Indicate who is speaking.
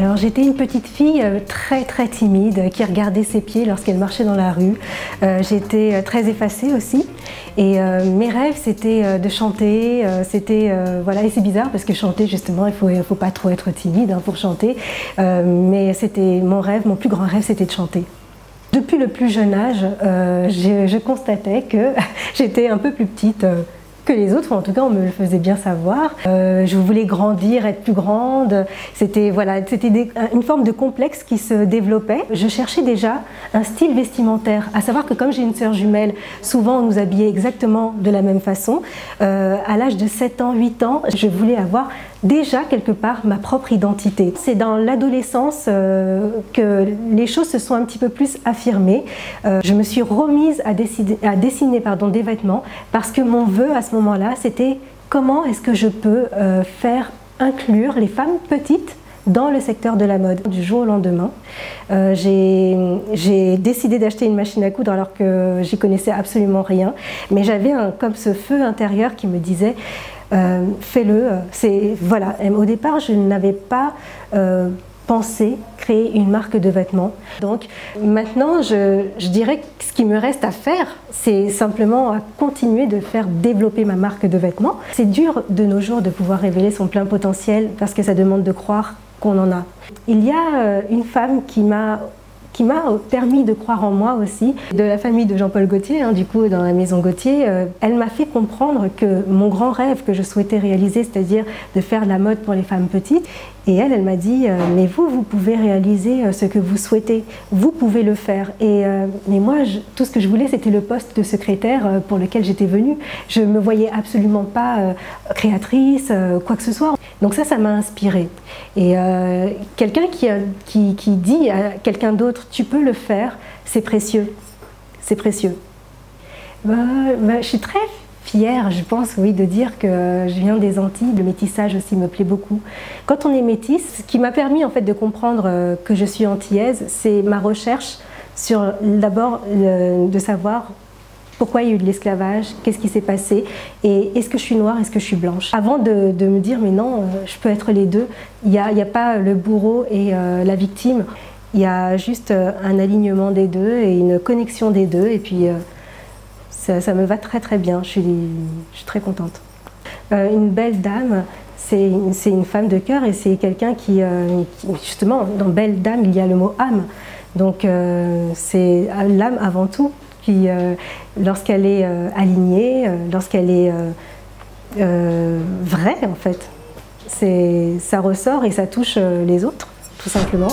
Speaker 1: Alors j'étais une petite fille très timide qui regardait ses pieds lorsqu'elle marchait dans la rue. J'étais très effacée aussi et mes rêves c'était de chanter. Voilà, et c'est bizarre parce que chanter justement il faut pas trop être timide pour chanter, mais c'était mon rêve, mon plus grand rêve c'était de chanter. Depuis le plus jeune âge, je constatais que j'étais un peu plus petite que les autres, en tout cas on me le faisait bien savoir. Je voulais grandir, être plus grande, c'était une forme de complexe qui se développait. Je cherchais déjà un style vestimentaire, à savoir que comme j'ai une sœur jumelle, souvent on nous habillait exactement de la même façon. À l'âge de 7 ans, 8 ans, je voulais avoir déjà quelque part ma propre identité. C'est dans l'adolescence que les choses se sont un petit peu plus affirmées. Je me suis remise à dessiner des vêtements parce que mon vœu à ce moment-là, c'était comment est-ce que je peux faire inclure les femmes petites dans le secteur de la mode. Du jour au lendemain, j'ai décidé d'acheter une machine à coudre alors que j'y connaissais absolument rien, mais j'avais comme ce feu intérieur qui me disait fais-le. Voilà. Au départ, je n'avais pas pensé créer une marque de vêtements. Donc maintenant, je dirais que ce qui me reste à faire, c'est simplement à continuer de faire développer ma marque de vêtements. C'est dur de nos jours de pouvoir révéler son plein potentiel parce que ça demande de croire qu'on en a. Il y a une femme qui m'a permis de croire en moi aussi, de la famille de Jean-Paul Gaultier, du coup dans la maison Gaultier. Elle m'a fait comprendre que mon grand rêve que je souhaitais réaliser, c'est-à-dire de faire de la mode pour les femmes petites, et elle m'a dit mais vous pouvez réaliser ce que vous souhaitez, vous pouvez le faire. Mais moi, tout ce que je voulais, c'était le poste de secrétaire pour lequel j'étais venue. Je ne me voyais absolument pas créatrice, quoi que ce soit. Donc ça m'a inspirée. Et quelqu'un qui dit à quelqu'un d'autre, tu peux le faire, c'est précieux. C'est précieux. Je suis très fière, je pense, oui, de dire que je viens des Antilles. Le métissage aussi me plaît beaucoup. Quand on est métisse, ce qui m'a permis en fait de comprendre que je suis antillaise, c'est ma recherche sur d'abord de savoir pourquoi il y a eu de l'esclavage, qu'est-ce qui s'est passé, et est-ce que je suis noire, est-ce que je suis blanche. Avant de me dire mais non, je peux être les deux, il n'y a pas le bourreau et la victime, il y a juste un alignement des deux et une connexion des deux, et puis ça me va très bien, je suis très contente. Une belle dame, c'est une femme de cœur et c'est quelqu'un qui, justement, dans belle dame, il y a le mot âme. Donc c'est l'âme avant tout, qui, lorsqu'elle est alignée, lorsqu'elle est vraie en fait, ça ressort et ça touche les autres, tout simplement.